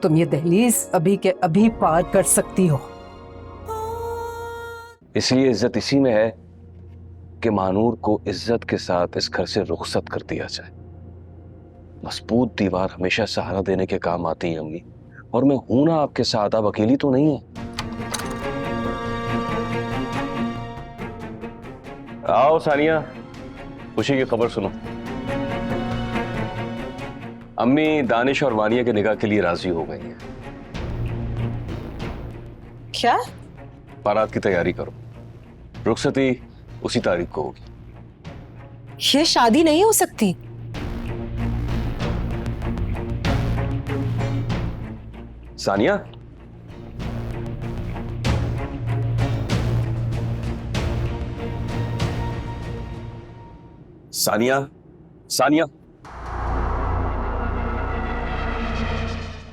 तुम ये दहलीज अभी के अभी पार कर सकती हो। इसलिए इज्जत इसी में है कि महानूर को इज्जत के साथ इस घर से रुखसत कर दिया जाए। मजबूत दीवार हमेशा सहारा देने के काम आती है अम्मी, और मैं हूं ना आपके साथ, आप अकेली तो नहीं है। आओ सानिया, खुशी की खबर सुनो। अम्मी दानिश और वानिया के निकाह के लिए राजी हो गई हैं। क्या? बारात की तैयारी करो, रुखसती उसी तारीख को होगी। ये शादी नहीं हो सकती। सानिया, सानिया, सानिया,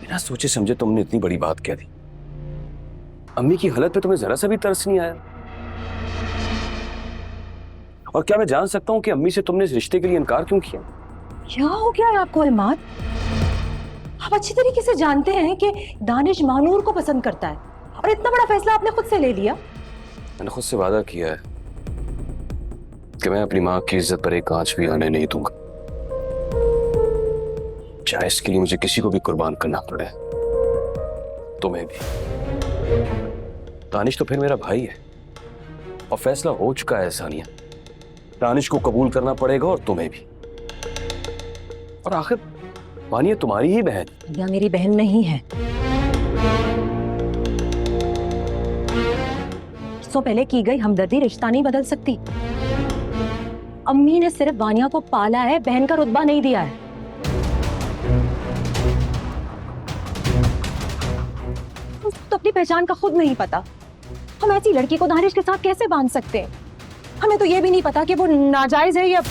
बिना सोचे समझे तुमने इतनी बड़ी बात कह दी। अम्मी की हालत पे तुम्हें जरा सा भी तरस नहीं आया? और क्या मैं जान सकता हूं कि अम्मी से तुमने इस रिश्ते के लिए इनकार क्यों किया? क्या हो गया है आपको इल्माद? आप अच्छी तरीके से जानते हैं कि दानिश महानूर को पसंद करता है, और इतना बड़ा फैसला आपने खुद से ले लिया। मैंने खुद से वादा किया है कि मैं अपनी माँ की इज्जत पर एक आंच भी आने नहीं दूंगा, चाहे इसके लिए मुझे किसी को भी कुर्बान करना पड़े, तुम्हें भी। दानिश तो फिर मेरा भाई है, और फैसला हो चुका है सानिया। दानिश को कबूल करना पड़ेगा और तुम्हें भी। और आखिर वानिया तुम्हारी ही बहन। या मेरी बहन नहीं है। इससे पहले की गई हमदर्दी रिश्ता नहीं बदल सकती। अम्मी ने सिर्फ वानिया को पाला है, बहन का रुतबा नहीं दिया है। तो अपनी पहचान का खुद नहीं पता। हम ऐसी लड़की को दानिश के साथ कैसे बांध सकते हैं? हमें तो ये भी नहीं पता कि वो नाजायज है या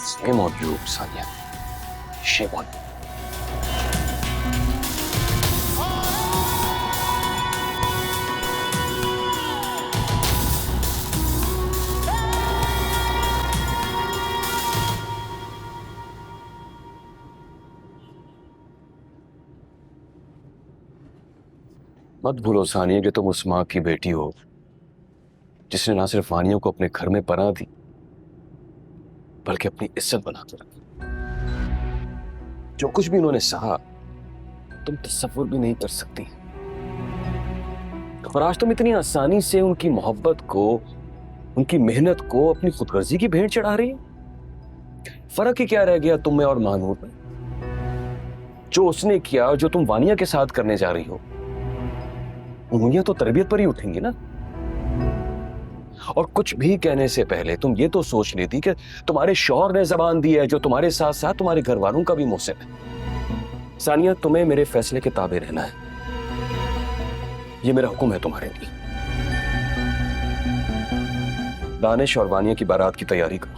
Shame on you, Sanya. Shame on you. मत भूलो सानिया कि तुम उस माँ की बेटी हो जिसने ना सिर्फ वानिया को अपने घर में पनाह दी, बल्कि अपनी इज्जत बनाकर रखी। जो कुछ भी उन्होंने सहा तुम तसव्वुर भी नहीं कर सकती। और आज तुम इतनी आसानी से उनकी मोहब्बत को, उनकी मेहनत को अपनी खुदगर्जी की भेंट चढ़ा रही है। फर्क ही क्या रह गया तुम में और महानूर में? जो उसने किया और जो तुम वानिया के साथ करने जा रही हो, उंगलियां तो तरबियत पर ही उठेंगी ना। और कुछ भी कहने से पहले तुम ये तो सोच लेती कि तुम्हारे शौहर ने जबान दी है, जो तुम्हारे साथ साथ तुम्हारे घर वालों का भी मोहसिन है। सानिया, तुम्हें मेरे फैसले के ताबे रहना है, ये मेरा हुक्म है तुम्हारे लिए। दानिश और वानिया की बारात की तैयारी करो।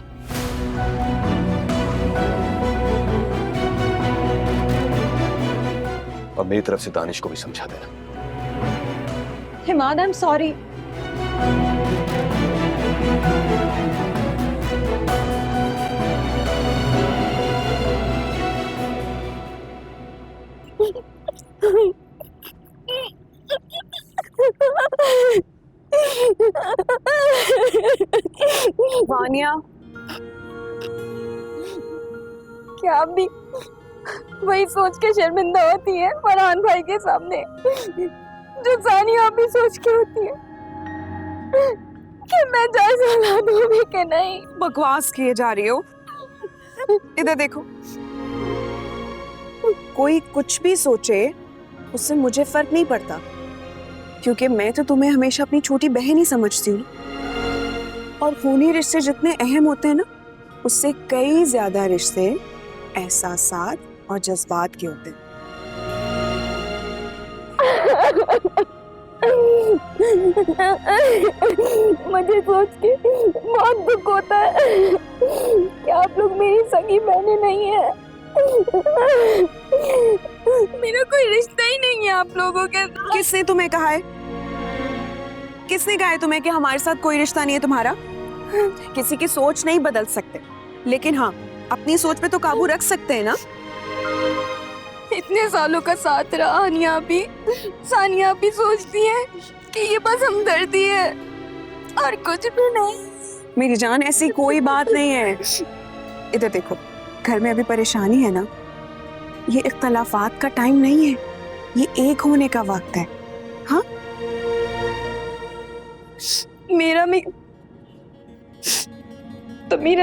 और मेरी तरफ से दानिश को भी समझा देना। हिमाद, आई एम सॉरी। वानिया, क्या आप भी वही सोच के शर्मिंदा होती है फरहान भाई के सामने जो सानिया भी सोच के होती है कि मैं जायज औलाद हूं भी कि नहीं? बकवास किए जा रही हो। इधर देखो, कोई कुछ भी सोचे उससे मुझे फर्क नहीं पड़ता, क्योंकि मैं तो तुम्हें हमेशा अपनी छोटी बहन ही समझती हूँ। और खूनी रिश्ते जितने अहम होते हैं ना, उससे कई ज्यादा रिश्ते एहसासात और जज्बात के होते हैं। मुझे सोच के बहुत दुख होता है कि आप लोग मेरी सगी बहनें नहीं है। मेरा कोई रिश्ता ही नहीं है आप लोगों के साथ। किसने तुम्हें कहा है? किसने कहा है तुम्हें कि हमारे साथ कोई रिश्ता नहीं है तुम्हारा? किसी की सोच नहीं बदल सकते, लेकिन हाँ अपनी सोच पे तो काबू रख सकते हैं ना। इतने सालों का साथ रहा हानिया भी, सानिया भी सोचती है कि ये बस हमदर्दी है और कुछ भी नहीं। मेरी जान ऐसी कोई बात नहीं है। इधर देखो, घर में अभी परेशानी है ना, ये इख्तलाफात का टाइम नहीं है, ये एक होने का वक्त है। हाँ मेरा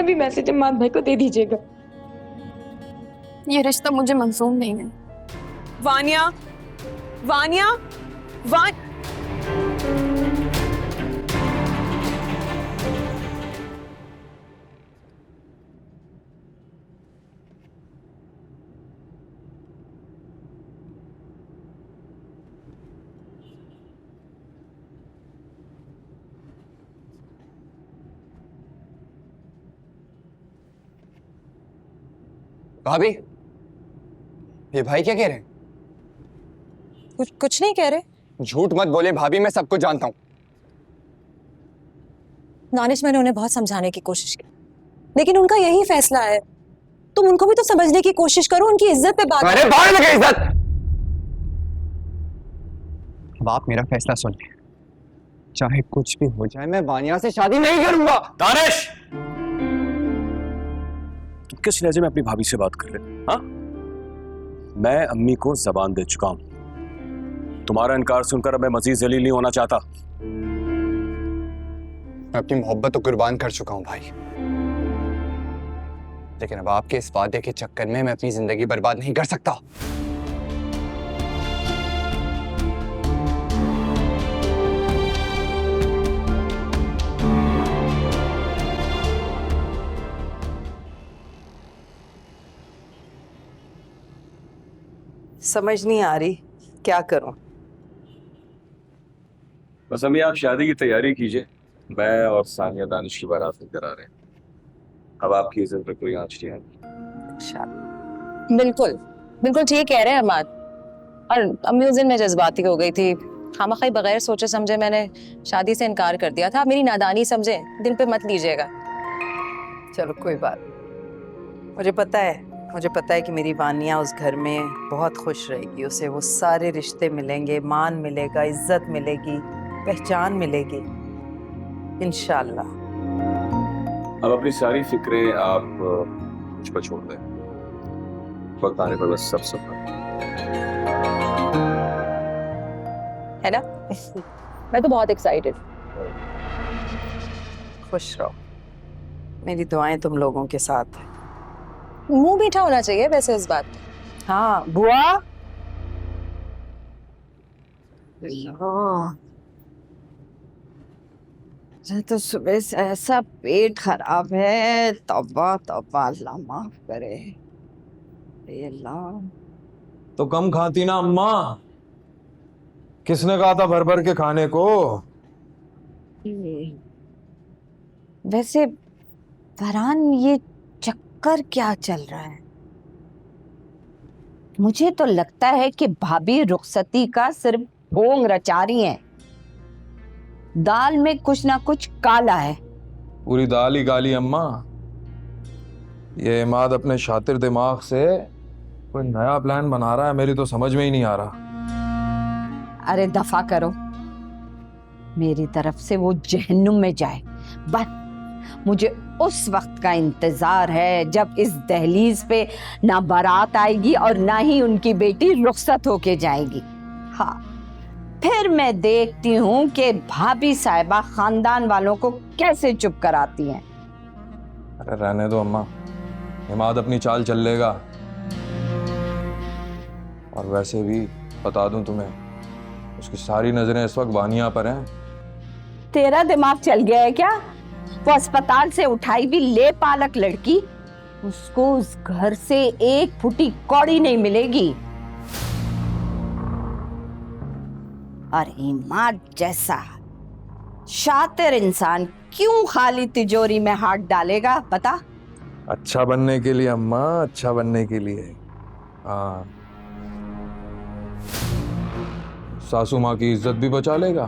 भी मैसेज इमाद भाई को दे दीजिएगा। ये रिश्ता मुझे मंजूर नहीं है। वानिया, वानिया, भाभी, ये भाई क्या कह रहे हैं? कुछ नहीं कह रहे। झूठ मत बोले भाभी, मैं सब कुछ जानता हूँ। दानिश, मैंने उन्हें बहुत समझाने की कोशिश की, लेकिन उनका यही फैसला है। तुम उनको भी तो समझने की कोशिश करो, उनकी इज्जत पे बात अरे बाहर लगे इज्जत। अब आप मेरा फैसला सुन लें, चाहे कुछ भी हो जाए मैं वानिया से शादी नहीं करूंगा। दानिश, तुम किस लहजे में अपनी भाभी से बात कर रहे हो? हाँ, मैं अम्मी को जबान दे चुका हूं। तुम्हारा इनकार सुनकर अब मैं मजीद जलील नहीं होना चाहता। मैं अपनी मोहब्बत तो कुर्बान कर चुका हूं भाई, लेकिन अब आपके इस वादे के चक्कर में मैं अपनी जिंदगी बर्बाद नहीं कर सकता। समझ नहीं आ रही क्या करूं। बस अम्मी, आप शादी की तैयारी कीजिए। मैं और सानिया दानिश की बारात लेकर आ रहे हैं। अब आपकी इज्जत पर कोई आंच नहीं आएगी। बिल्कुल बिल्कुल ठीक कह रहे हैं अहमद। और अम्मी उस दिन मैं जज्बाती हो गई थी, खामखा बगैर सोचे समझे मैंने शादी से इनकार कर दिया था। मेरी नादानी समझे, दिल पे मत लीजिएगा। चलो कोई बात नहीं। मुझे पता है कि मेरी वानिया उस घर में बहुत खुश रहेगी। उसे वो सारे रिश्ते मिलेंगे, मान मिलेगा, इज्जत मिलेगी, पहचान मिलेगी इंशाल्लाह। अब अपनी सारी फिक्रें आप मुझ पर छोड़ दें। वक्त आने पर बस सब है ना? मैं तो बहुत एक्साइटेड। खुश रहो, मेरी दुआएं तुम लोगों के साथ हैं। मुंह मीठा होना चाहिए वैसे इस बात पे। हाँ बुआ। तो सुबह से ऐसा पेट खराब है, तौबा तौबा, अल्लाह माफ करे। अल्लाह, तो कम खाती ना अम्मा, किसने कहा था भर भर के खाने को? वैसे फरहान ये चक्कर क्या चल रहा है? मुझे तो लगता है कि भाभी रुखसती का सिर्फ ढोंग रचा रही हैं। दाल में कुछ ना कुछ काला है। पूरी दाल ही काली अम्मा। ये इमाद अपने शातिर दिमाग से कोई नया प्लान बना रहा है, मेरी तो समझ में ही नहीं आ रहा। अरे दफा करो, मेरी तरफ से वो जहन्नुम में जाए। बस मुझे उस वक्त का इंतजार है जब इस दहलीज पे ना बारात आएगी और ना ही उनकी बेटी रुखसत होके जाएगी। हाँ, फिर मैं देखती हूँ कि भाभी साहिबा खानदान वालों को कैसे चुप कराती हैं। अरे रहने दो अम्मा, इमाद अपनी चाल चल लेगा। और वैसे भी बता दूं तुम्हें, उसकी सारी नजरें इस वक्त वानिया पर हैं। तेरा दिमाग चल गया है क्या? वो अस्पताल से उठाई भी ले पालक लड़की, उसको उस घर से एक फुटी कौड़ी नहीं मिलेगी। और इमाद जैसा शातिर इंसान क्यों खाली तिजोरी में हाथ डालेगा? बता, अच्छा बनने के लिए अम्मा, अच्छा बनने के लिए। हाँ, सासू माँ की इज्जत भी बचा लेगा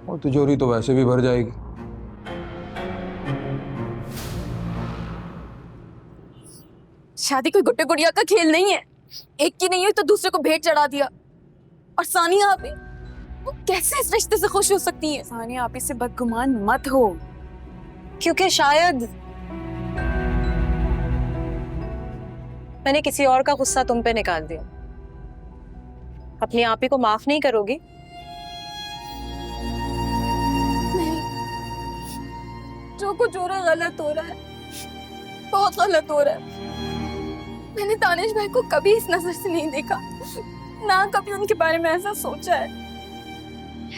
और तिजोरी तो वैसे भी भर जाएगी। शादी कोई गुड्डे गुड़िया का खेल नहीं है। एक की नहीं हुई तो दूसरे को भेंट चढ़ा दिया। और सानिया आप वो कैसे इस रिश्ते से खुश हो सकती है? सानिया, आप इससे बदगुमान मत हो। क्योंकि शायद मैंने किसी और का गुस्सा तुम पे निकाल दिया। अपनी आप ही को माफ नहीं करोगी? नहीं, जो कुछ हो रहा है गलत हो रहा है, बहुत गलत हो रहा है। मैंने दानिश भाई को कभी इस नजर से नहीं देखा, ना कभी उनके बारे में ऐसा सोचा है।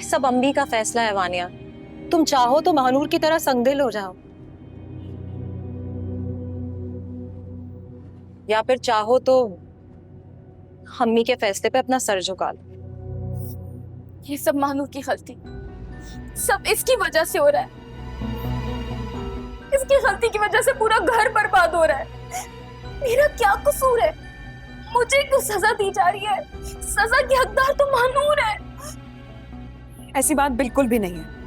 सब अम्मी का फैसला है वानिया। तुम चाहो तो महानूर की तरह संगदिल हो जाओ, या फिर चाहो तो अम्मी के फैसले पे अपना सर झुका लो। ये सब महानूर की गलती, सब इसकी वजह से हो रहा है। इसकी गलती की वजह से पूरा घर बर्बाद हो रहा है। मेरा क्या कसूर है? मुझे क्यों सजा दी जा रही है? सजा की हकदार तो महानूर है। ऐसी बात बिल्कुल भी नहीं है।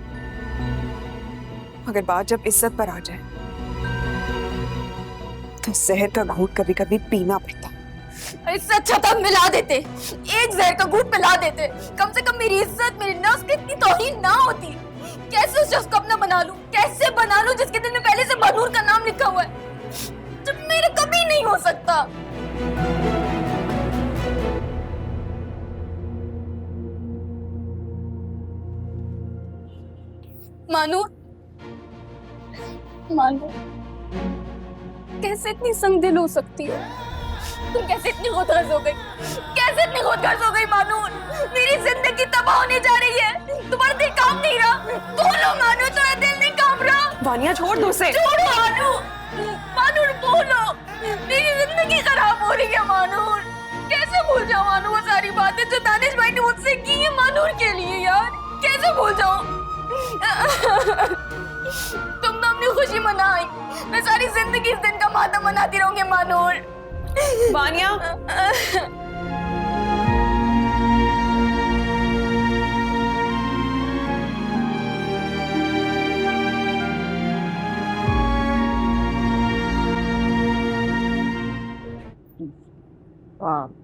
मगर बात जब इज्जत पर आ जाए तो जहर का घूंट कभी कभी पीना पड़ता है। इससे अच्छा था मिला देते, एक जहर का घूंट पिला देते। कम से कम मेरी इज्जत, मेरी नफ्स की इतनी तौहीन ना होती। कैसे उस शख्स को अपना बना लूं? कैसे बना लूं जिसके दिल में पहले से महानूर का नाम लिखा हुआ है, जब मेरे कभी नहीं हो सकता। मानूर, मानूर, कैसे इतनी संगदिल हो सकती हो? तुम कैसे इतनी खुदगर्ज हो गई? कैसे इतनी खुदगर्ज हो गई मानूर? मेरी जिंदगी तबाह होने जा रही है। तुम्हारा दिल काम नहीं रहा? बोलो मानूर, तुम्हारा दिल नहीं काम रहा? वानिया, छोड़ दो उसे। छोड़ो मानूर, मानूर बोलो। मेरी जिंदगी खराब हो रही है मानूर। कैसे भूल जाऊं मानूर वो सारी बातें जो दानिश भाई ने मुझसे की है मानूर के लिए? यार कैसे भूल जाऊं? तुम तो अपनी खुशी मनाई, मैं सारी जिंदगी इस दिन का मातम मनाती रहूंगी मानूर। वानिया,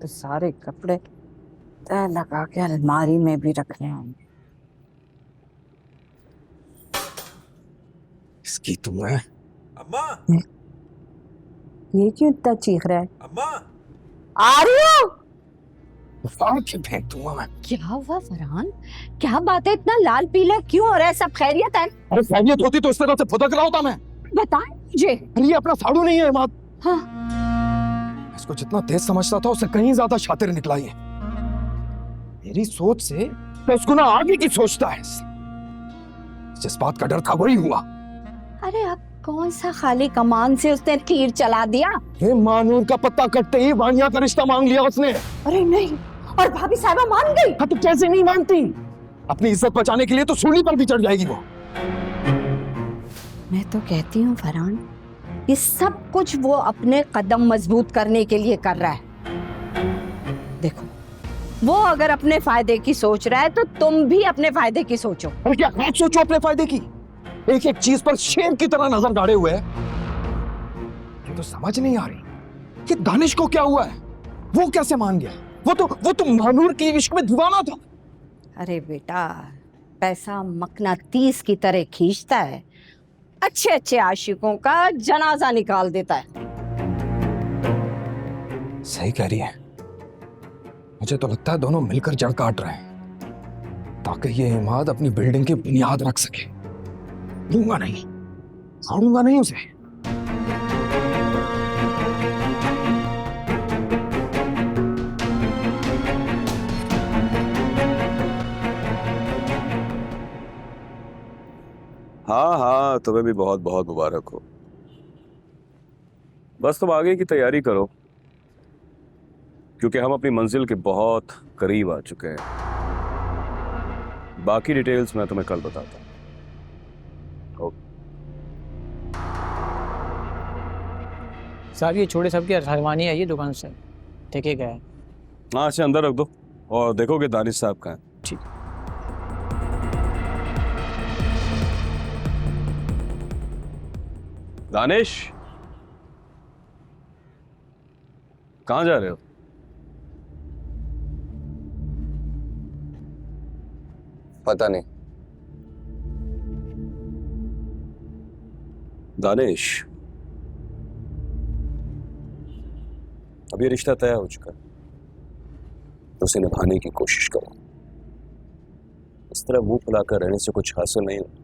तो सारे कपड़े तय लगा के अलमारी में भी रखने होंगे। इसकी तुम्हें। अम्मा, ये क्यों इतना चीख रहा है? अम्मा, आ रही हो? फाड़ के फेंक दूंगा मैं। क्या हुआ फरहान? क्या बात है, इतना लाल पीला क्यों हो रहा है? सब खैरियत है? अरे खैरियत होती तो इस तरह से फुदक रहा होता मैं। बताएं मुझे। अरे ये अपना साड़ू नहीं है इमाद। हाँ, इसको जितना तेज समझता था उससे कहीं ज्यादा शातिर निकला ये। मेरी सोच से तो उसको ना आगे की सोचता है। जिस बात का डर था वही हुआ। अरे अब कौन सा खाली कमान से उसने तीर चला दिया? ये मानूर का पत्ता कटते ही वानिया का रिश्ता मांग लिया उसने। अरे नहीं, और भाभी साहबा मान गई? हाँ तो कैसे नहीं मानती? अपनी इज्जत बचाने के लिए तो सूली पर भी चढ़ जाएगी वो। मैं तो कहती हूँ फरहान, ये सब कुछ वो अपने कदम मजबूत करने के लिए कर रहा है। देखो, वो अगर अपने फायदे की सोच रहा है तो तुम भी अपने फायदे की सोचो। अरे क्या आप सोचो अपने फायदे की? एक एक चीज पर शेर की तरह नजर गाड़े हुए है। ये तो समझ नहीं आ रही कि दानिश को क्या हुआ है। वो कैसे मान गया? वो तो महानूर के इश्क में दीवाना था। अरे बेटा, पैसा मकनातीस की तरह खींचता है, अच्छे अच्छे आशिकों का जनाजा निकाल देता है। सही कह रही है। मुझे तो लगता है दोनों मिलकर जड़ काट रहे हैं ताकि ये इमाद अपनी बिल्डिंग की बुनियाद रख सके। दूंगा नहीं, छोड़ूंगा नहीं उसे। हाँ हाँ, तुम्हें भी बहुत बहुत मुबारक हो। बस तुम आगे की तैयारी करो क्योंकि हम अपनी मंजिल के बहुत करीब आ चुके हैं। बाकी डिटेल्स मैं तुम्हें कल बताता हूँ। साहब ये छोटे सब की अरमानी आई है दुकान से, देखे गया है। हाँ, इसे अंदर रख दो और देखो कि दानिश साहब कहाँ हैं। ठीक। दानिश, कहाँ जा रहे हो? पता नहीं। दानिश, अब ये रिश्ता तय हो चुका है, तो उसे निभाने की कोशिश करो। इस तरह मुंह फुलाकर रहने से कुछ हासिल नहीं होता।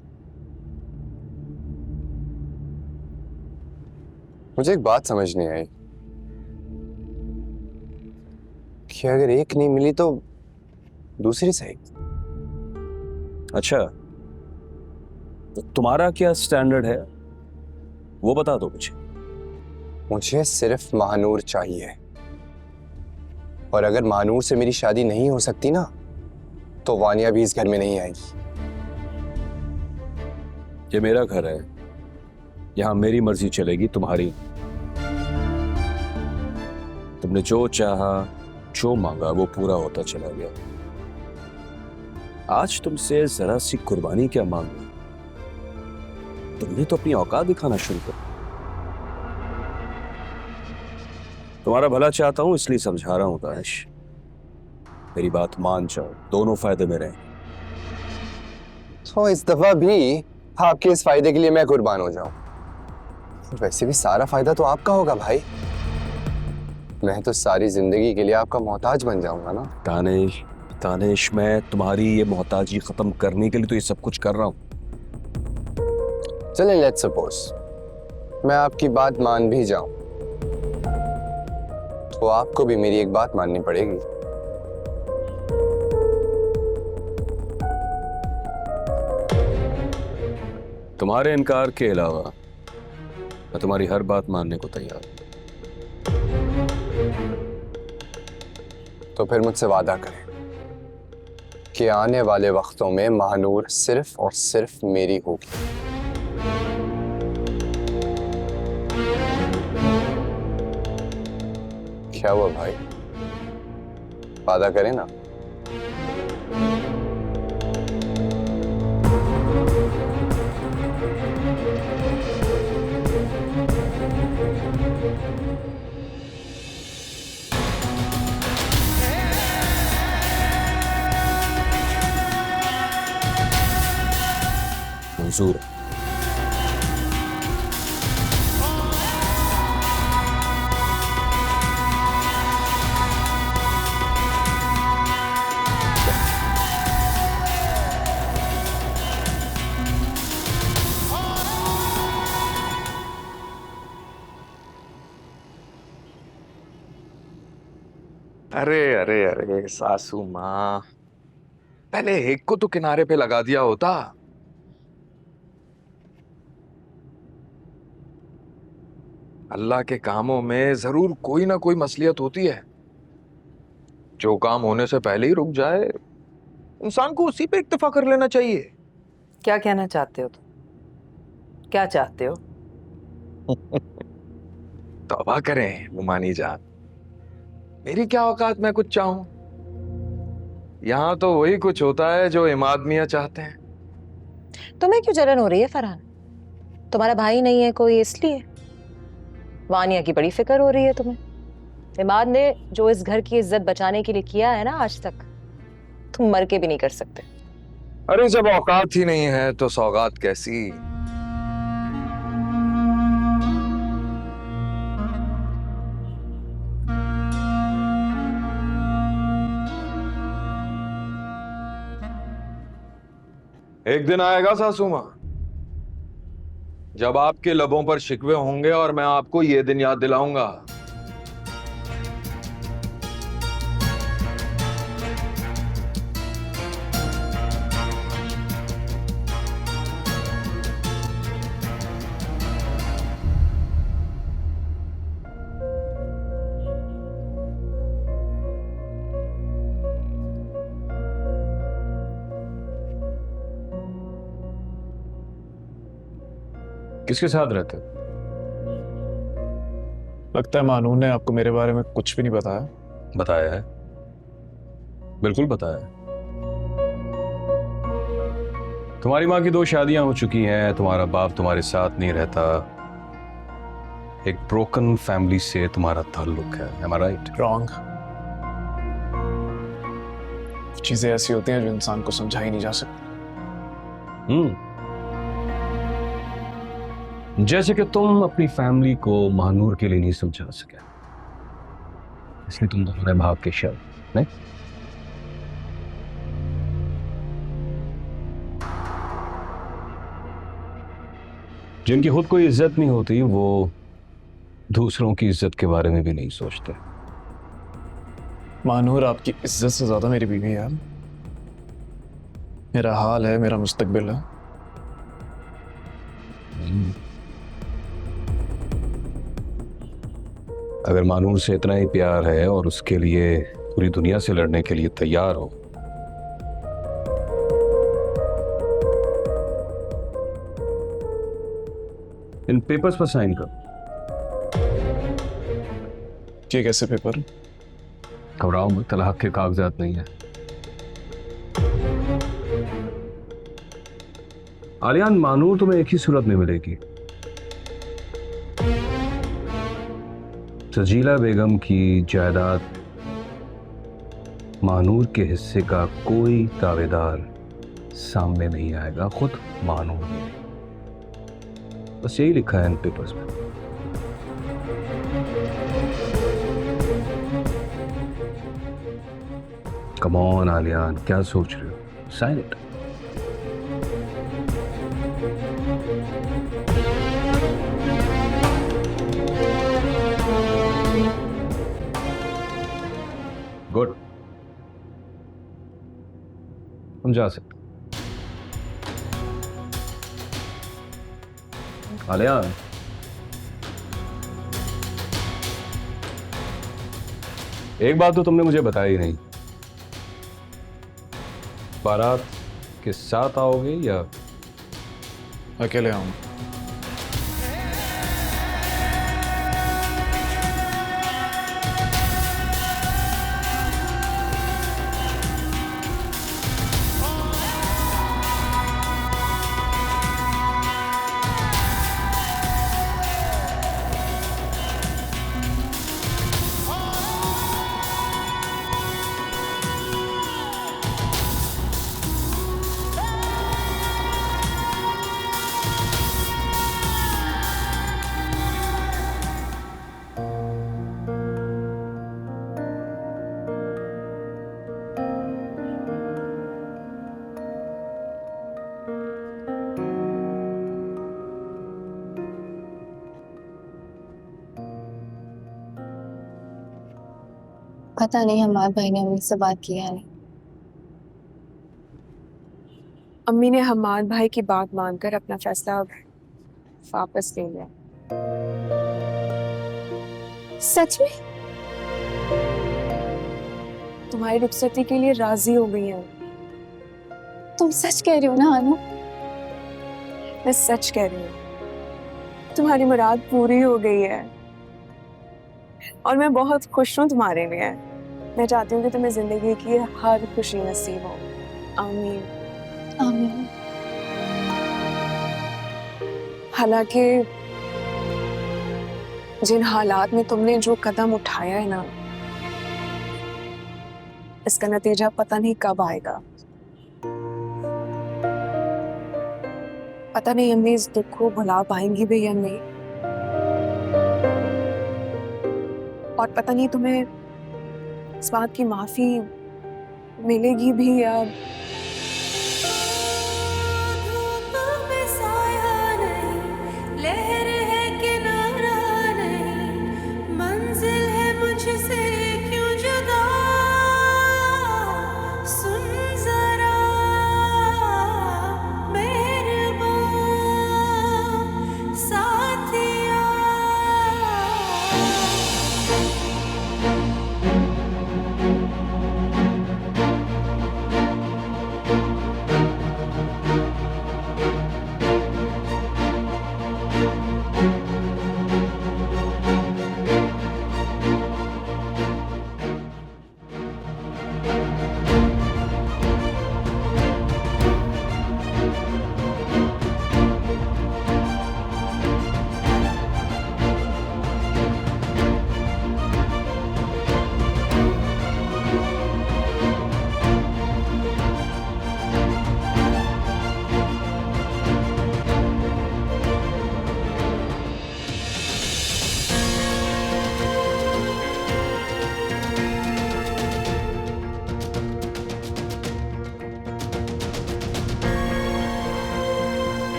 मुझे एक बात समझ नहीं आई कि अगर एक नहीं मिली तो दूसरी सही। अच्छा, तो तुम्हारा क्या स्टैंडर्ड है वो बता दो मुझे। मुझे सिर्फ महानूर चाहिए, और अगर महानूर से मेरी शादी नहीं हो सकती ना, तो वानिया भी इस घर में नहीं आएगी। ये मेरा घर है, यहां मेरी मर्जी चलेगी, तुम्हारी। तुमने जो चाहा, जो मांगा, वो पूरा होता चला गया। आज तुमसे जरा सी कुर्बानी क्या मांगी? तुमने तो अपनी औकात दिखाना शुरू कर। तुम्हारा भला चाहता हूं इसलिए समझा रहा हूं दानिश, मेरी बात मान जाओ, दोनों फायदे में रहें। तो इस दफा भी आपके इस फायदे के लिए मैं कुर्बान हो जाऊं। वैसे भी सारा फायदा तो आपका होगा भाई, मैं तो सारी जिंदगी के लिए आपका मोहताज बन जाऊंगा ना। दानिश, दानिश, मैं तुम्हारी ये मोहताजी खत्म करने के लिए तो ये सब कुछ कर रहा हूं। चलें, लेट्स सपोज मैं आपकी बात मान भी जाऊं, तो आपको भी मेरी एक बात माननी पड़ेगी। तुम्हारे इनकार के अलावा मैं तुम्हारी हर बात मानने को तैयार हूं। तो फिर मुझसे वादा करें कि आने वाले वक्तों में महानूर सिर्फ और सिर्फ मेरी होगी। क्या हुआ भाई, वादा करें ना? मंजूर है। अरे अरे अरे सासू माँ, पहले एक को तो किनारे पे लगा दिया होता। अल्लाह के कामों में जरूर कोई ना कोई मसलियत होती है। जो काम होने से पहले ही रुक जाए, इंसान को उसी पे इक्तफा कर लेना चाहिए। क्या कहना चाहते हो तुम? क्या चाहते हो? तौबा करें मुमानी जान, मेरी क्या औकात मैं कुछ चाहूं। यहां तो वही कुछ होता है जो इमाद मियां चाहते हैं। तुम्हें क्यों जलन हो रही है फरहान? तुम्हारा भाई नहीं है कोई इसलिए? वानिया की बड़ी फिक्र हो रही है तुम्हें। इमाद ने जो इस घर की इज्जत बचाने के लिए किया है ना आज तक, तुम मर के भी नहीं कर सकते। अरे जब औकात ही नहीं है तो सौगात कैसी। एक दिन आएगा सासू मां, जब आपके लबों पर शिकवे होंगे और मैं आपको ये दिन याद दिलाऊंगा। किसके साथ रहते हो? लगता है मानू ने आपको मेरे बारे में कुछ भी नहीं बताया। बताया है, बिल्कुल बताया है। तुम्हारी माँ की 2 शादियां हो चुकी हैं, तुम्हारा बाप तुम्हारे साथ नहीं रहता, एक ब्रोकन फैमिली से तुम्हारा ताल्लुक है। Am I right? रॉन्ग। चीजें ऐसी होती हैं जो इंसान को समझाई नहीं जा सकती। जैसे कि तुम अपनी फैमिली को महानूर के लिए नहीं समझा सके, इसलिए तुम तुम्हारे भाग के शव नहीं। जिनकी खुद कोई इज्जत नहीं होती वो दूसरों की इज्जत के बारे में भी नहीं सोचते। मानूर आपकी इज्जत से ज्यादा मेरी बीवी है। मेरा हाल है, मेरा मुस्तकबिल है। अगर मानूर से इतना ही प्यार है और उसके लिए पूरी दुनिया से लड़ने के लिए तैयार हो, इन पेपर्स पर साइन कर। ये कैसे पेपर? घबराओ मत, तलाक के कागजात नहीं है। आलियान, मानूर तुम्हें एक ही सूरत में मिलेगी। सजीला बेगम की जायदाद मानूर के हिस्से का कोई दावेदार सामने नहीं आएगा, खुद मानूर भी नहीं। बस यही लिखा है इन पेपर्स में। कम ऑन आलियान, क्या सोच रहे हो? Sign it. गुड, हम जा सकते। आलियान, एक बात तो तुमने मुझे बताई ही नहीं, बारात के साथ आओगे या अकेले आऊं? पता नहीं हमारे भाई ने मुझसे बात की है नहीं। अम्मी ने हमाद भाई की बात मानकर अपना फैसला वापस ले लिया। सच में? तुम्हारी रुखसती के लिए राजी हो गई है। तुम सच कह रही हो ना अनु? मैं सच कह रही हूँ, तुम्हारी मुराद पूरी हो गई है और मैं बहुत खुश हूँ तुम्हारे लिए। मैं चाहती हूँ कि तुम्हें जिंदगी की हर खुशी नसीब हो। आमीन। आमीन। हालांकि जिन हालात में तुमने जो कदम उठाया है ना, इसका नतीजा पता नहीं कब आएगा। पता नहीं अम्मी इस दुख को भुला पाएंगी भी या नहीं, और पता नहीं तुम्हें इस बात की माफी मिलेगी भी या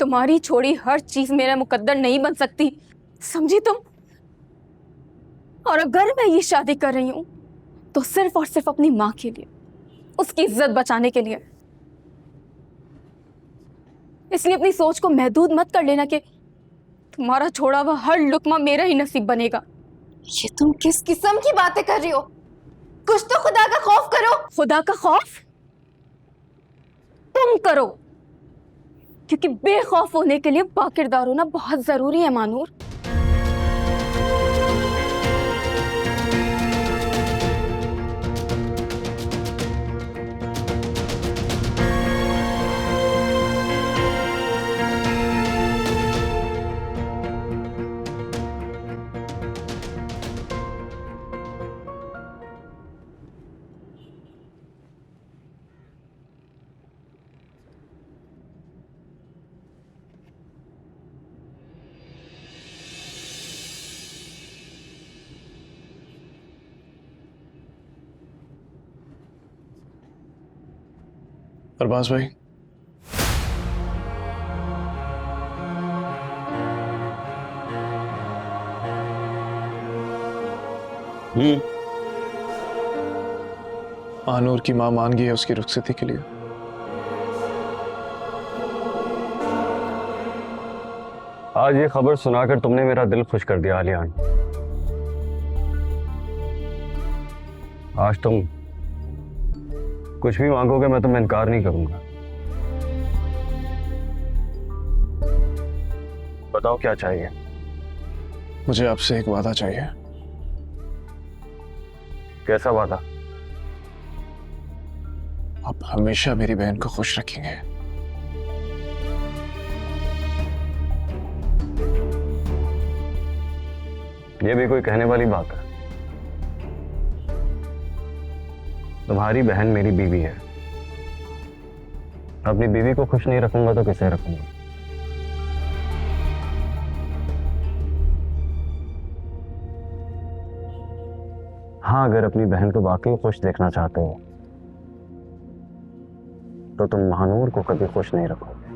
तुम्हारी छोड़ी हर चीज मेरा मुकद्दर नहीं बन सकती, समझी तुम? और अगर मैं ये शादी कर रही हूं तो सिर्फ और सिर्फ अपनी माँ के लिए, उसकी इज्जत बचाने के लिए। इसलिए अपनी सोच को महदूद मत कर लेना कि तुम्हारा छोड़ा हुआ हर लुकमा मेरा ही नसीब बनेगा। ये तुम किस किस्म की बातें कर रही हो? कुछ तो खुदा का खौफ करो। खुदा का खौफ तुम करो, क्योंकि बेखौफ होने के लिए बाकिरदार होना बहुत जरूरी है मानूर। अरबाज भाई, आनूर की मां मान गई है उसकी रुखसती के लिए। आज ये खबर सुनाकर तुमने मेरा दिल खुश कर दिया आलियान। आज तुम कुछ भी मांगोगे मैं तुम्हें इनकार नहीं करूंगा। बताओ क्या चाहिए? मुझे आपसे एक वादा चाहिए। कैसा वादा? आप हमेशा मेरी बहन को खुश रखेंगे। ये भी कोई कहने वाली बात है? तुम्हारी बहन मेरी बीवी है। अपनी बीवी को खुश नहीं रखूंगा तो किसे रखूंगा? हाँ, अगर अपनी बहन को वाकई खुश देखना चाहते हो तो तुम महानूर को कभी खुश नहीं रखोगे।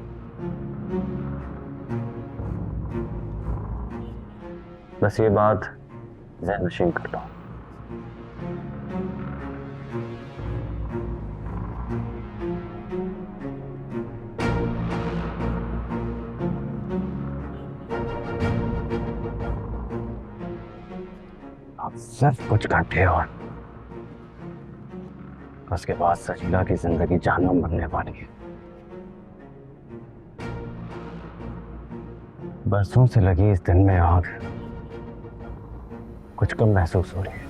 बस ये बात ज़हन नशीन कर लो। अब सिर्फ कुछ घंटे और, उसके बाद सजीला की जिंदगी जहन्नम बनने वाली है। बरसों से लगी इस दिन में आग कुछ कम महसूस हो रही है।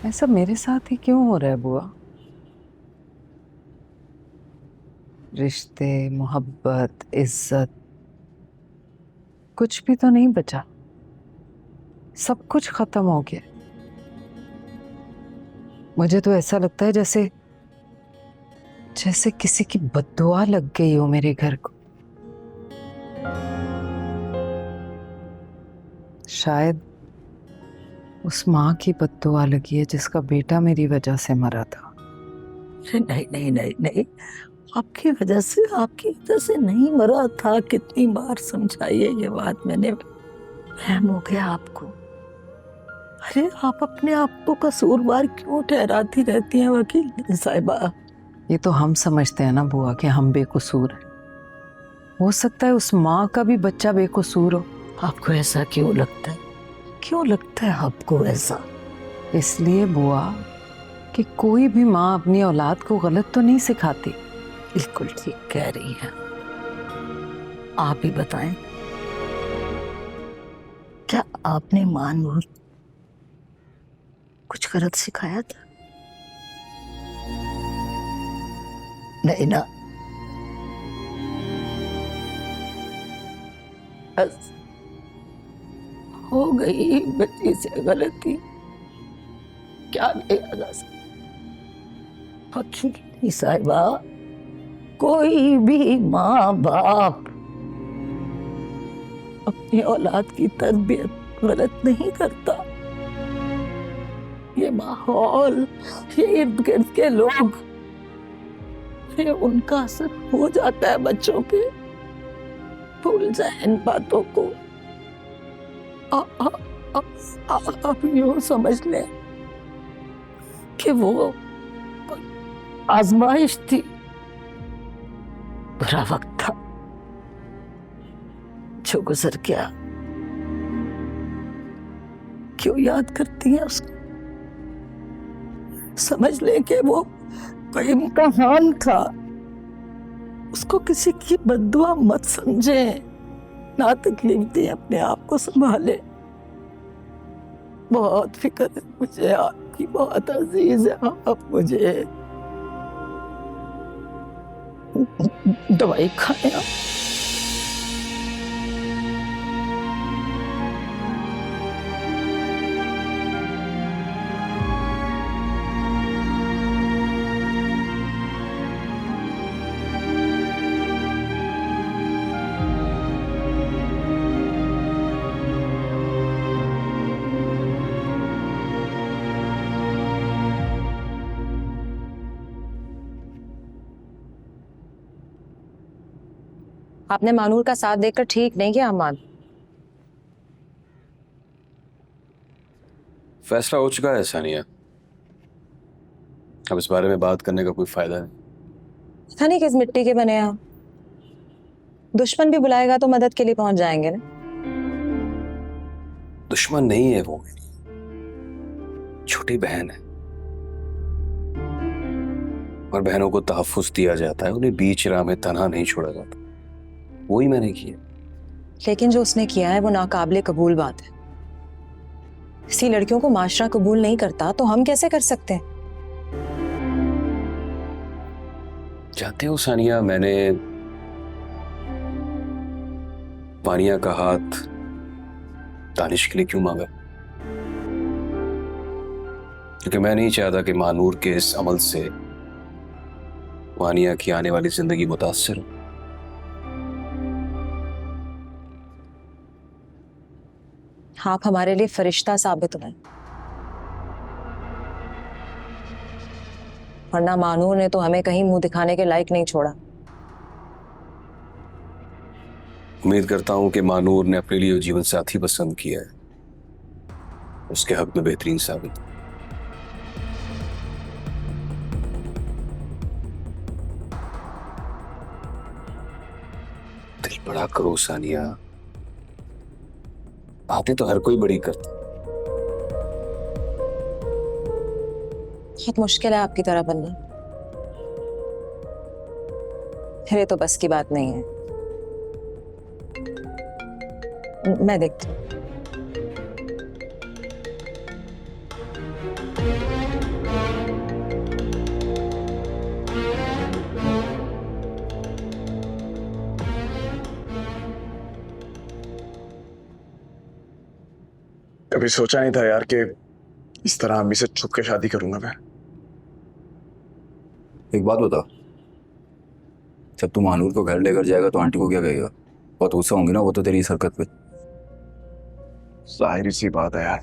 ऐसा मेरे साथ ही क्यों हो रहा है बुआ? रिश्ते, मोहब्बत, इज्जत, कुछ भी तो नहीं बचा। सब कुछ खत्म हो गया। मुझे तो ऐसा लगता है जैसे जैसे किसी की बद्दुआ लग गई हो मेरे घर को। शायद उस माँ की बद्दुआ लगी है जिसका बेटा मेरी वजह से मरा था। नहीं नहीं नहीं नहीं, आपकी वजह से नहीं मरा था। कितनी बार समझाइए ये बात, मैंने वहम हो गया आपको। अरे आप अपने आप को कसूरवार क्यों ठहराती रहती हैं वकील साहिबा? ये तो हम समझते हैं ना बुआ कि हम बेकसूर हैं। हो सकता है उस माँ का भी बच्चा बेकसूर हो। आपको ऐसा क्यों लगता है? क्यों लगता है आपको ऐसा? इसलिए बुआ कि कोई भी माँ अपनी औलाद को गलत तो नहीं सिखाती। बिल्कुल ठीक कह रही हैं। आप ही बताएं, क्या आपने मानूर कुछ गलत सिखाया था? नहीं ना? हो गई बच्ची से गलती, क्या किया जा सकता। नहीं साहिबा, कोई भी माँ बाप अपनी औलाद की तरबियत गलत नहीं करता। ये माहौल, ये इर्द गिर्द के लोग, ये उनका असर हो जाता है बच्चों पे। भूल जाए इन बातों को। आप यूं समझ लें कि वो आजमाइश थी, बुरा वक्त था जो गुजर गया। क्यों याद करती है उसको? समझ ले कि वो कोई इम्तिहान था। उसको किसी की बद्दुआ मत समझे, ना तकलीफ दे, अपने आप को संभाले। बहुत फिक्र है मुझे आपकी, बहुत अजीज है आप मुझे। दवाई खाएं आप। आपने मानूर का साथ देकर ठीक नहीं किया अम्मा। फैसला हो चुका है सानिया, अब इस बारे में बात करने का कोई फायदा नहीं। पता नहीं किस मिट्टी के बने आप। दुश्मन भी बुलाएगा तो मदद के लिए पहुंच जाएंगे ना। दुश्मन नहीं है वो, मेरी छोटी बहन है, और बहनों को तहफ्फुज़ दिया जाता है, उन्हें बीच राह में तन्हा नहीं छोड़ा जाता। वही मैंने किया। लेकिन जो उसने किया है वो नाकाबिले कबूल बात है। ऐसी लड़कियों को माशरा कबूल नहीं करता तो हम कैसे कर सकते हैं? जानते हो सानिया, मैंने वानिया का हाथ दानिश के लिए क्यों मांगा? क्योंकि मैं नहीं चाहता कि मानूर के इस अमल से वानिया की आने वाली जिंदगी मुतासिर हो। आप हमारे लिए फरिश्ता साबित हुए, वरना मानूर ने तो हमें कहीं मुंह दिखाने के लायक नहीं छोड़ा। उम्मीद करता हूं कि मानूर ने अपने लिए जीवन साथी पसंद किया है, उसके हक में बेहतरीन साबित। दिल बड़ा करो सानिया, बातें तो हर कोई बड़ी करता। बहुत मुश्किल है आपकी तरह बनना, मेरे तो बस की बात नहीं है। मैं देखती हूँ। कभी सोचा नहीं था यार कि इस तरह अम्मी से छुप के शादी करूंगा मैं। एक बात बता, जब तू मानूर को घर लेकर जाएगा तो आंटी को क्या कहेगा? बहुत गुस्सा होंगी ना वो तो तेरी इस हरकत पे। जाहिर सी बात है यार,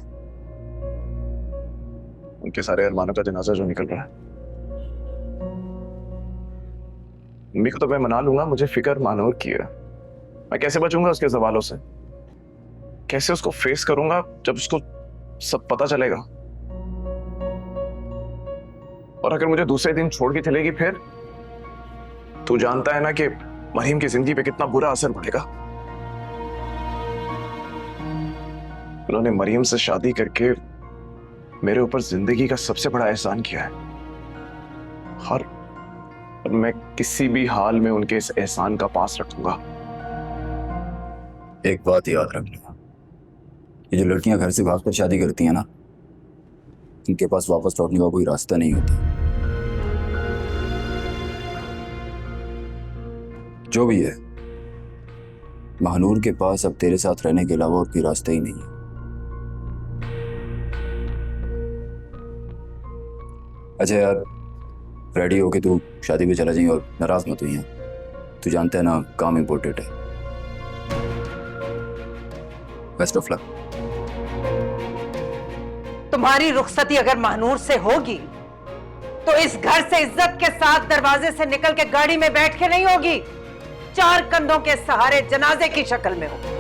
उनके सारे अरमानों का जनाजा जो निकल रहा है। अम्मी को तो मैं मना लूंगा, मुझे फिक्र मानूर की है। मैं कैसे बचूंगा उसके सवालों से? कैसे उसको फेस करूंगा जब उसको सब पता चलेगा? और अगर मुझे दूसरे दिन छोड़ के चलेगी फिर? तू जानता है ना कि मरीम की जिंदगी पे कितना बुरा असर पड़ेगा। उन्होंने मरीम से शादी करके मेरे ऊपर जिंदगी का सबसे बड़ा एहसान किया है, और मैं किसी भी हाल में उनके इस एहसान का पास रखूंगा। एक बात याद रखना, ये जो लड़कियां घर से भागकर शादी करती हैं ना, इनके पास वापस लौटने का कोई रास्ता नहीं होता। जो भी है, महानूर के पास अब तेरे साथ रहने के अलावा और कोई रास्ता ही नहीं है। अच्छा यार, रेडी होके तू शादी पे चला जाइए और नाराज मत हुई। तू जानता है ना काम इम्पोर्टेंट है। Best of luck. तुम्हारी रुखसती अगर महानूर से होगी तो इस घर से इज्जत के साथ दरवाजे से निकल के गाड़ी में बैठ के नहीं होगी, 4 कंधों के सहारे जनाजे की शक्ल में होगी।